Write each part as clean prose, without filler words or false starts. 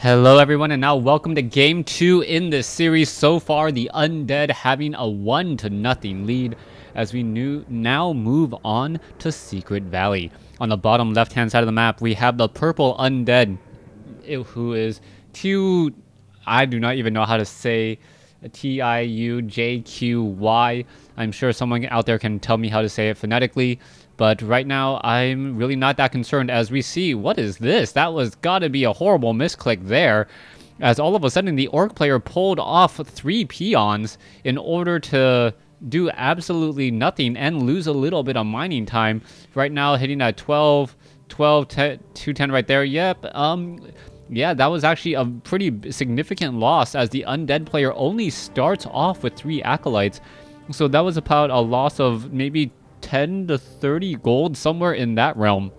Hello everyone, and now welcome to game 2 in this series. So far, the Undead having a 1-0 lead as we now move on to Secret Valley. On the bottom left hand side of the map, we have the purple Undead, who is I do not even know how to say TiuJQYU. I'm sure someone out there can tell me how to say it phonetically. But right now, I'm really not that concerned as we see, what is this? That was gotta be a horrible misclick there. As all of a sudden, the Orc player pulled off 3 peons in order to do absolutely nothing and lose a little bit of mining time. Right now, hitting at 12, 210 right there. Yep, yeah, that was actually a pretty significant loss as the Undead player only starts off with 3 acolytes. So that was about a loss of maybe 10 to 30 gold, somewhere in that realm,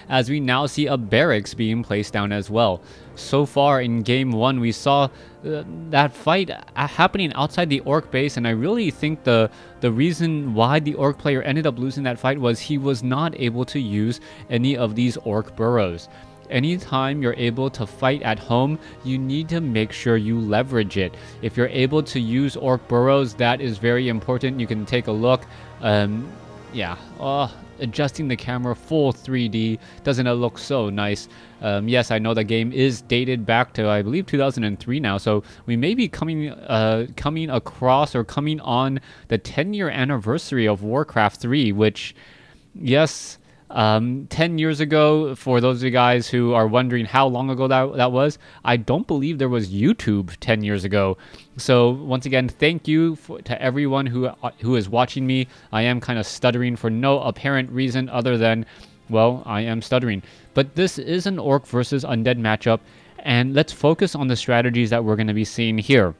as we now see a barracks being placed down as well. So far in game 1, we saw that fight happening outside the Orc base, and I really think the reason why the Orc player ended up losing that fight was he was not able to use any of these Orc burrows. Anytime you're able to fight at home, you need to make sure you leverage it. If you're able to use Orc burrows, that is very important. You can take a look. Adjusting the camera full 3D. Doesn't it look so nice? Yes, I know the game is dated back to, I believe, 2003 now, so we may be coming on the 10-year anniversary of WarCraft 3, which, yes, 10 years ago, for those of you guys who are wondering how long ago that was, I don't believe there was YouTube 10 years ago. So once again, thank you to everyone who is watching me. I am kind of stuttering for no apparent reason other than, well, I am stuttering. But this is an Orc versus Undead matchup, and let's focus on the strategies that we're going to be seeing here.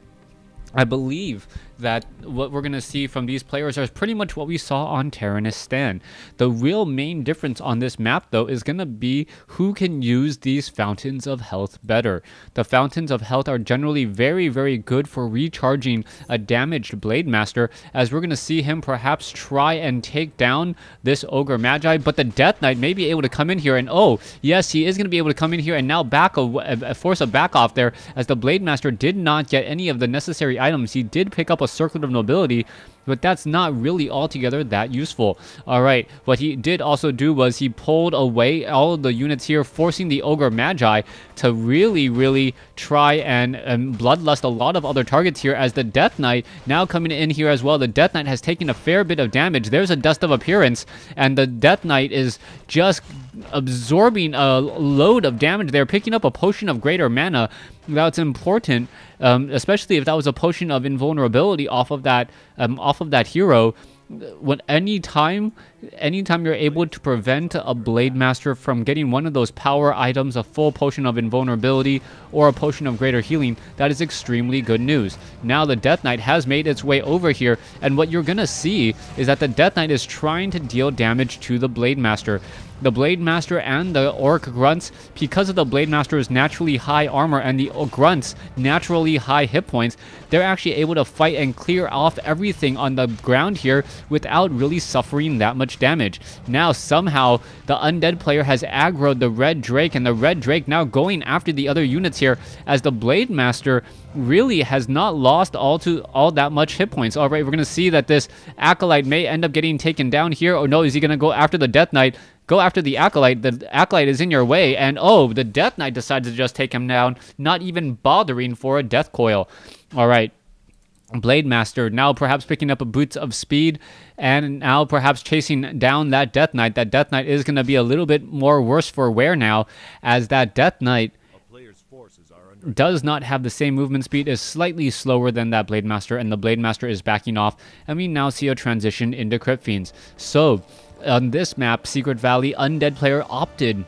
I believe that what we're going to see from these players is pretty much what we saw on Terranistan. The real main difference on this map, though, is going to be who can use these Fountains of Health better. The Fountains of Health are generally very, very good for recharging a damaged Blade Master, as we're going to see him perhaps try and take down this Ogre Magi, but the Death Knight may be able to come in here, and oh, yes, he is going to be able to come in here and now force a back off there, as the Blade Master did not get any of the necessary items. He did pick up a Circlet of Nobility, but that's not really altogether that useful. Alright, what he did also do was he pulled away all of the units here, forcing the Ogre Magi to really try and bloodlust a lot of other targets here, as the Death Knight now coming in here as well. The Death Knight has taken a fair bit of damage. There's a Dust of Appearance, and the Death Knight is just absorbing a load of damage there, picking up a Potion of Greater Mana. That's important, especially if that was a Potion of Invulnerability off of that hero. Anytime you're able to prevent a Blade Master from getting one of those power items, a full Potion of Invulnerability or a Potion of Greater Healing, that is extremely good news. Now the Death Knight has made its way over here, and what you're gonna see is that the Death Knight is trying to deal damage to the Blade Master. The Blade Master and the Orc Grunts, because of the Blade Master's naturally high armor and the Grunts' naturally high hit points, they're actually able to fight and clear off everything on the ground here without really suffering that much damage. Now, somehow, the Undead player has aggroed the Red Drake, and the Red Drake now going after the other units here, as the Blade Master really has not lost all that much hit points. Alright, we're going to see that this Acolyte may end up getting taken down here. Or no, is he going to go after the Death Knight? Go after the Acolyte. The Acolyte is in your way, and oh, the Death Knight decides to just take him down, not even bothering for a Death Coil. Alright, Blade Master now perhaps picking up a Boots of Speed, and now perhaps chasing down that Death Knight. That Death Knight is going to be a little bit more worse for wear now, as that Death Knight does not have the same movement speed, is slightly slower than that Blade Master, and the Blade Master is backing off, and we now see a transition into Crypt Fiends. So, on this map, Secret Valley, Undead player opted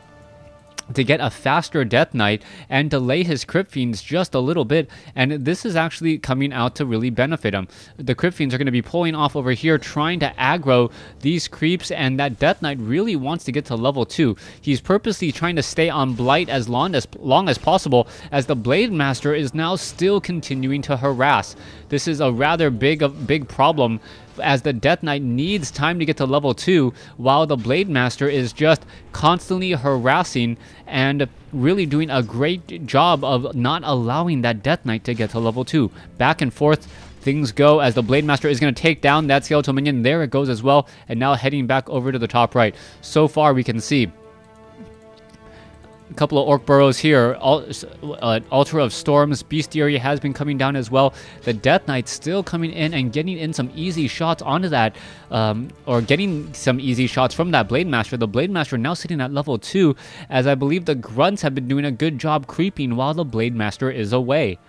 to get a faster Death Knight and delay his Crypt Fiends just a little bit, and this is actually coming out to really benefit him. The Crypt Fiends are going to be pulling off over here, trying to aggro these creeps, and that Death Knight really wants to get to level 2. He's purposely trying to stay on Blight as long as possible, as the Blade Master is now still continuing to harass. This is a rather big problem as the Death Knight needs time to get to level 2, while the Blade Master is just constantly harassing and really doing a great job of not allowing that Death Knight to get to level 2. Back and forth things go as the Blade Master is going to take down that skeletal minion. There it goes as well, and now heading back over to the top right. So far we can see a couple of Orc Burrows here. Altar of Storms, Bestiary has been coming down as well. The Death Knight still coming in and getting in some easy shots onto that, or getting some easy shots from that Blade Master. The Blade Master now sitting at level 2, as I believe the Grunts have been doing a good job creeping while the Blade Master is away.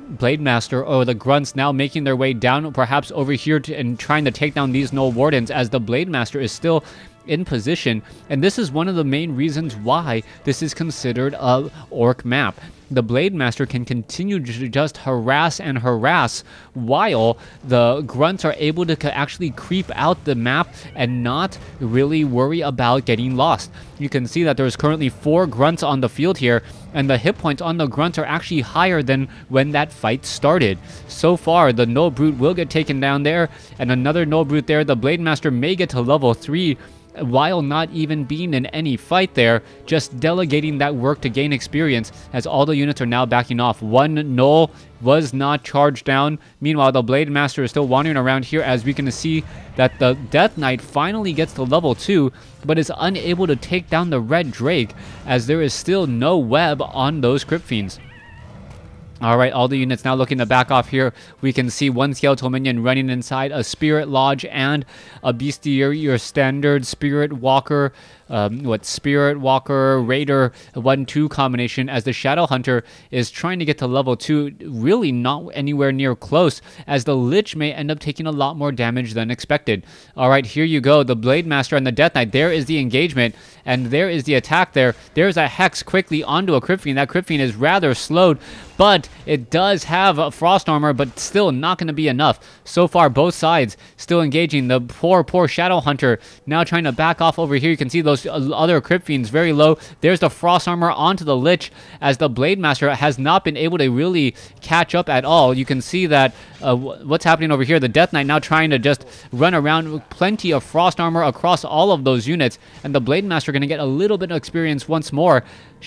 Blade Master or the Grunts now making their way down, perhaps over here and trying to take down these Null Wardens, as the Blade Master is still in position, and this is one of the main reasons why this is considered a Orc map. The Blade Master can continue to just harass and harass while the Grunts are able to actually creep out the map and not really worry about getting lost. You can see that there's currently 4 Grunts on the field here, and the hit points on the Grunts are actually higher than when that fight started. So far, the Null Brute will get taken down there, and another Null Brute there. The Blade Master may get to level 3, while not even being in any fight there, just delegating that work to gain experience, as all the units are now backing off. One Null was not charged down. Meanwhile, the Blade Master is still wandering around here, as we can see that the Death Knight finally gets to level 2, but is unable to take down the Red Drake, as there is still no web on those Crypt Fiends. Alright, all the units now looking to back off here. We can see one Skeletal Minion running inside a Spirit Lodge and a Bestiary, your standard Spirit Walker, Spirit Walker, Raider 1-2 combination, as the Shadow Hunter is trying to get to level 2, really not anywhere near close, as the Lich may end up taking a lot more damage than expected. Alright, here you go, the Blade Master and the Death Knight. There is the engagement, and there is the attack there. There's a Hex quickly onto a Crypt Fiend. That Crypt Fiend is rather slowed, but it does have a Frost Armor, but still not going to be enough. So far, both sides still engaging. The poor Shadow Hunter now trying to back off over here. You can see those other Crypt Fiends very low. There's the Frost Armor onto the Lich, as the Blade Master has not been able to really catch up at all. You can see that what's happening over here. The Death Knight now trying to just run around with plenty of Frost Armor across all of those units, and the Blade Master going to get a little bit of experience once more.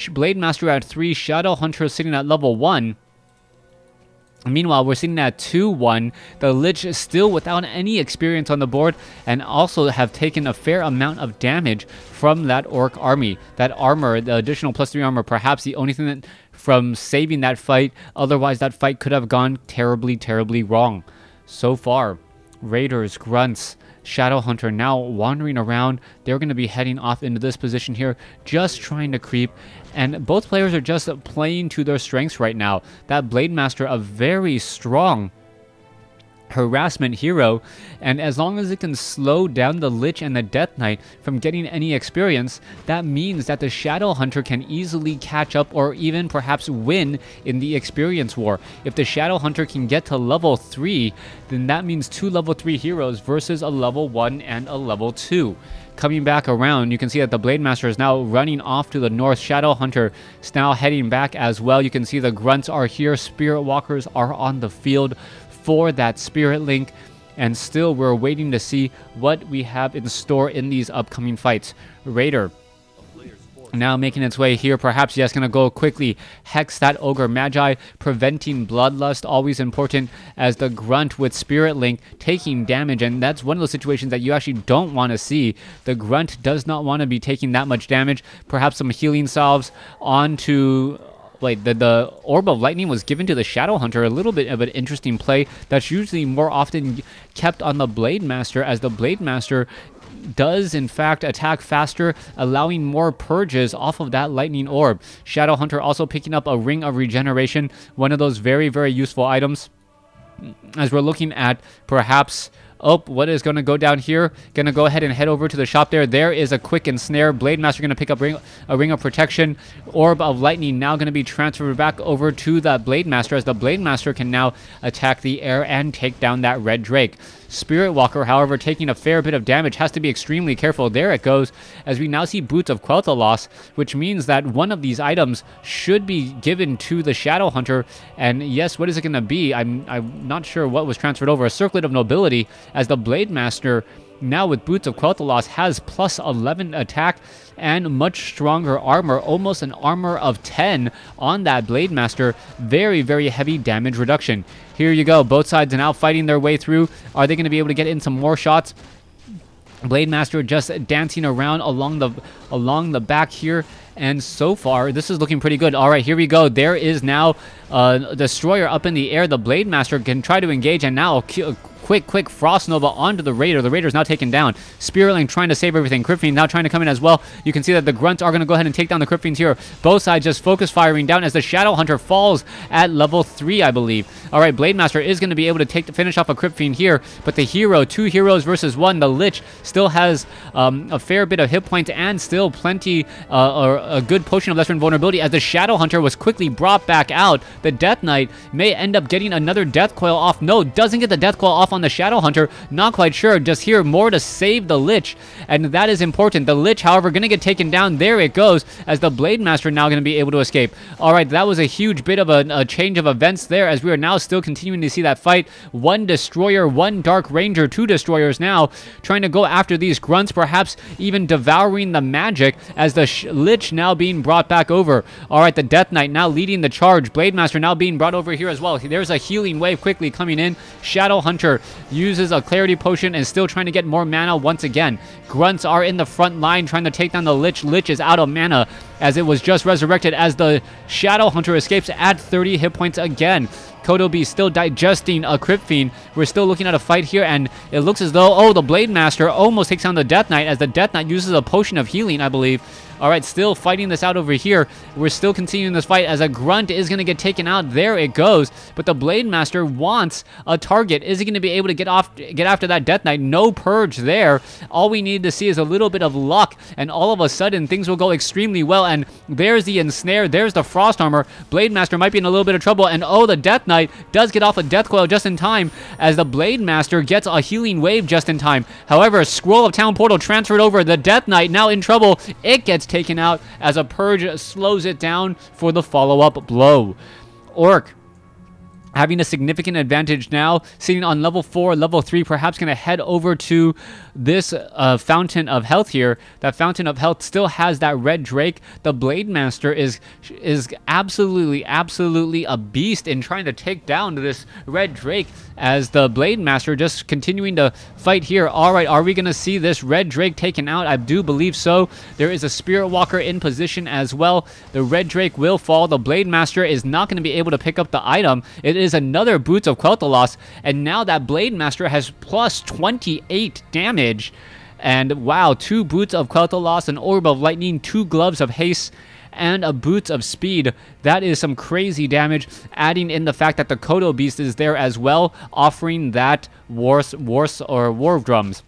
Blade Master at 3, Shadow Hunter sitting at level 1. Meanwhile, we're sitting at 2-1. The Lich is still without any experience on the board, and also have taken a fair amount of damage from that Orc army. That armor, the additional +3 armor, perhaps the only thing that from saving that fight. Otherwise, that fight could have gone terribly, terribly wrong. So far, Raiders, Grunts, Shadow Hunter now wandering around. They're going to be heading off into this position here, just trying to creep. And both players are just playing to their strengths right now. That Blade Master, a very strong harassment hero, and as long as it can slow down the Lich and the Death Knight from getting any experience, that means that the Shadow Hunter can easily catch up or even perhaps win in the experience war. If the Shadow Hunter can get to level 3, then that means 2 level 3 heroes versus a level 1 and a level 2. Coming back around, you can see that the Blade Master is now running off to the north. Shadow Hunter is now heading back as well. You can see the Grunts are here. Spirit Walkers are on the field for that Spirit Link, and still we're waiting to see what we have in store in these upcoming fights. Raider now making its way here, perhaps just gonna go quickly hex that Ogre Magi, preventing Bloodlust, always important, as the Grunt with Spirit Link taking damage, and that's one of those situations that you actually don't want to see. The Grunt does not want to be taking that much damage. Perhaps some healing salves onto... Wait, the Orb of Lightning was given to the Shadow Hunter. A little bit of an interesting play that's usually more often kept on the Blade Master, as the Blade Master does in fact attack faster, allowing more purges off of that Lightning Orb. Shadow Hunter also picking up a Ring of Regeneration, one of those very, very useful items. As we're looking at perhaps... Oh, what is going to go down here? Going to go ahead and head over to the shop there. There is a Quick and Snare. Blade Master going to pick up a Ring of Protection. Orb of Lightning now going to be transferred back over to the Blade Master, as the Blade Master can now attack the air and take down that Red Drake. Spirit Walker, however, taking a fair bit of damage, has to be extremely careful. There it goes, as we now see Boots of Quel'Thalas, which means that one of these items should be given to the Shadow Hunter. And yes, what is it going to be? I'm not sure what was transferred over. A Circlet of Nobility, as the Blade Master now with Boots of Quel'Thalas has plus 11 attack and much stronger armor, almost an armor of 10 on that Blade Master. Very, very heavy damage reduction. Here you go. Both sides are now fighting their way through. Are they going to be able to get in some more shots? Blade Master just dancing around along the back here. And so far, this is looking pretty good. All right, here we go. There is now a Destroyer up in the air. The Blade Master can try to engage, and now quick Frost Nova onto the Raider. The Raider's now taken down. Spiritling trying to save everything. Crypt Fiend now trying to come in as well. You can see that the Grunts are going to go ahead and take down the Crypt Fiends here. Both sides just focus firing down as the Shadow Hunter falls at level 3, I believe. All right, Blade Master is going to be able to finish off a Crypt Fiend here, but the hero, 2 heroes versus 1, the Lich still has a fair bit of hit points and still plenty or a good potion of lesser invulnerability, as the Shadow Hunter was quickly brought back out. The Death Knight may end up getting another Death Coil off. No, doesn't get the Death Coil off on the Shadow Hunter. Not quite sure. Just here more to save the Lich, and that is important. The Lich, however, going to get taken down. There it goes, as the Blade Master now going to be able to escape. All right, that was a huge bit of a change of events there, as we are now still continuing to see that fight. 1 Destroyer, 1 Dark Ranger, 2 Destroyers now trying to go after these Grunts, perhaps even devouring the magic, as the Lich now being brought back over. All right, the Death Knight now leading the charge. Blade Master now being brought over here as well. There's a healing wave quickly coming in. Shadow Hunter uses a Clarity Potion and still trying to get more mana once again. Grunts are in the front line trying to take down the Lich. Lich is out of mana, as it was just resurrected, as the Shadow Hunter escapes at 30 hit points again. Kotobi still digesting a Crypt Fiend. We're still looking at a fight here, and it looks as though, oh, the Blade Master almost takes down the Death Knight, as the Death Knight uses a potion of healing, I believe. All right, still fighting this out over here. We're still continuing this fight, as a Grunt is going to get taken out. There it goes. But the Blade Master wants a target. Is he going to be able to get after that Death Knight? No purge there. All we need to see is a little bit of luck, and all of a sudden things will go extremely well. And there's the Ensnare. There's the Frost Armor. Blade Master might be in a little bit of trouble. And oh, the Death Knight does get off a Death Coil just in time, as the Blade Master gets a healing wave just in time. However, Scroll of Town Portal transferred over. The Death Knight now in trouble. It gets taken out, as a purge slows it down for the follow-up blow. Orc having a significant advantage now, sitting on level 4, level 3, perhaps going to head over to this Fountain of Health here. That Fountain of Health still has that Red Drake. The Blade Master is absolutely a beast in trying to take down this Red Drake, as the Blade Master just continuing to fight here. All right, are we going to see this Red Drake taken out? I do believe so. There is a Spirit Walker in position as well. The Red Drake will fall. The Blade Master is not going to be able to pick up the item. It is another Boots of Quel'Thalas, and now that Blade Master has plus 28 damage. And wow, 2 Boots of Quel'Thalas, an Orb of Lightning, 2 Gloves of Haste, and a Boots of Speed. That is some crazy damage, adding in the fact that the Kodo Beast is there as well, offering that War Drums.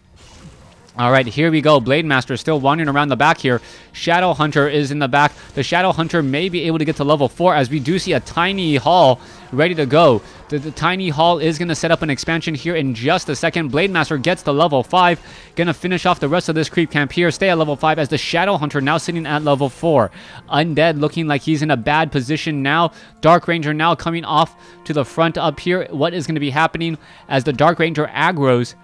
All right, here we go. Blade Master still wandering around the back here. Shadow Hunter is in the back. The Shadow Hunter may be able to get to level 4, as we do see a tiny hall ready to go. The tiny hall is going to set up an expansion here in just a second. Blade Master gets to level 5. Going to finish off the rest of this creep camp here. Stay at level 5, as the Shadow Hunter now sitting at level 4. Undead looking like he's in a bad position now. Dark Ranger now coming off to the front up here. What is going to be happening as the Dark Ranger aggroes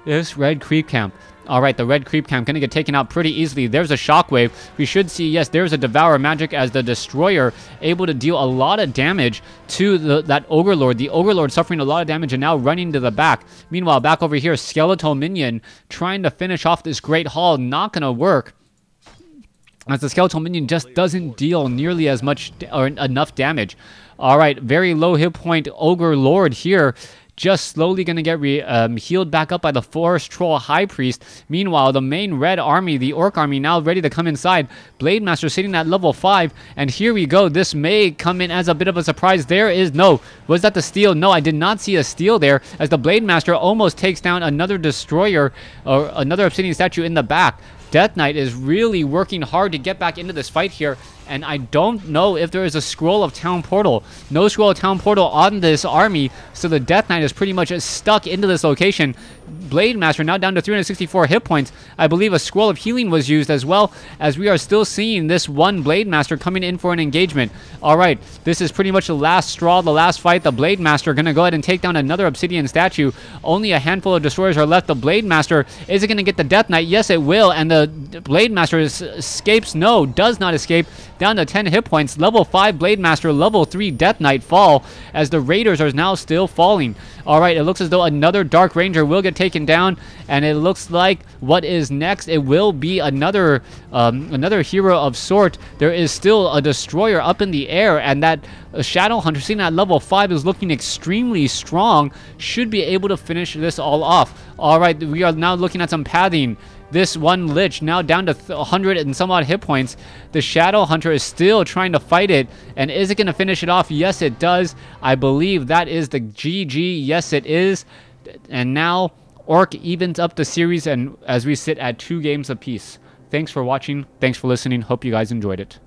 this Red Creep Camp? All right, the Red Creep Camp going to get taken out pretty easily. There's a Shockwave. We should see, yes, there's a Devour Magic, as the Destroyer able to deal a lot of damage to that Ogre Lord. The Ogre Lord suffering a lot of damage and now running to the back. Meanwhile, back over here, Skeletal Minion trying to finish off this Great Hall. Not going to work, as the Skeletal Minion just doesn't deal nearly as much or enough damage. All right, very low hit point Ogre Lord here, just slowly going to get healed back up by the Forest Troll High Priest. Meanwhile, the main red army, the Orc army, now ready to come inside. Blade Master sitting at level 5, and here we go. This may come in as a bit of a surprise. There is no... Was that the steal? No, I did not see a steal there, as the Blade Master almost takes down another Destroyer, or another Obsidian Statue in the back. Death Knight is really working hard to get back into this fight here, and I don't know if there is a scroll of Town Portal. No scroll of Town Portal on this army, so the Death Knight is pretty much stuck into this location. Blade Master now down to 364 hit points. I believe a scroll of healing was used as well, as we are still seeing this one Blade Master coming in for an engagement. Alright, this is pretty much the last straw, the last fight. The Blade Master gonna go ahead and take down another Obsidian statue. Only a handful of destroyers are left. The Blade Master, is it gonna get the Death Knight? Yes, it will, and the Blade Master escapes. No, does not escape. Down to 10 hit points. Level 5 Blade Master, level 3 Death Knight fall, as the Raiders are now still falling. Alright, it looks as though another Dark Ranger will get taken down, and it looks like what is next, it will be another hero of sort. There is still a destroyer up in the air, and that Shadow Hunter seen at level 5 is looking extremely strong, should be able to finish this all off. Alright, we are now looking at some pathing. This one Lich now down to 100 and some odd hit points. The Shadow Hunter is still trying to fight it, and is it going to finish it off? Yes, it does. I believe that is the GG. Yes, it is. And now Orc evens up the series, and as we sit at 2 games apiece. Thanks for watching. Thanks for listening. Hope you guys enjoyed it.